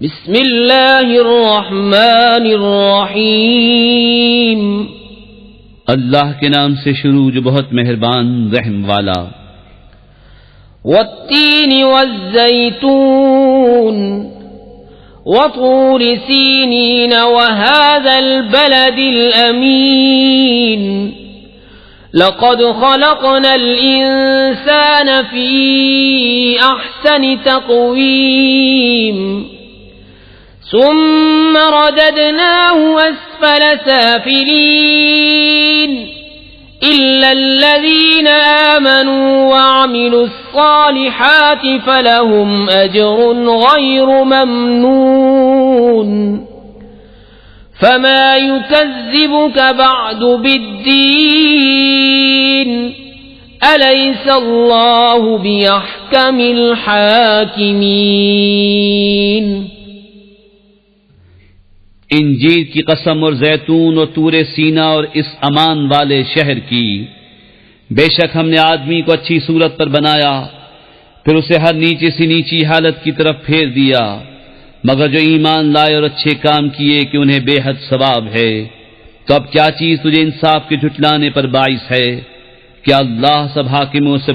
बिस्मिल्लाहिर्रहमानिर्रहीम। अल्लाह के नाम से शुरू जो बहुत मेहरबान रहम वाला। वत्तीन वज़्ज़ैतून वतूर सीनीन वहाज़ल बलदिल अमीन। लक़द ख़लक़नल इंसान फ़ी अहसनि तक़वीम सुम्म रददनाहु अस्फ़ल साफ़िलीन इल्लल्लज़ीन आमनू वअमिलुस्सालिहाति फ़लहुम अज्रुन ग़ैरु ममनून। फमा युकज़्ज़िबुक बअदु बिद्दीन अलैसल्लाहु बिअहकमिल हाकिमीन। इंजीर की कसम और जैतून और तूरे सीना और इस अमान वाले शहर की। बेशक हमने आदमी को अच्छी सूरत पर बनाया, फिर उसे हर नीचे से नीची हालत की तरफ फेर दिया, मगर जो ईमान लाए और अच्छे काम किए कि उन्हें बेहद सवाब है। तो अब क्या चीज तुझे इंसाफ के झुटलाने पर बाइस है? क्या अल्लाह सब हाकिमों से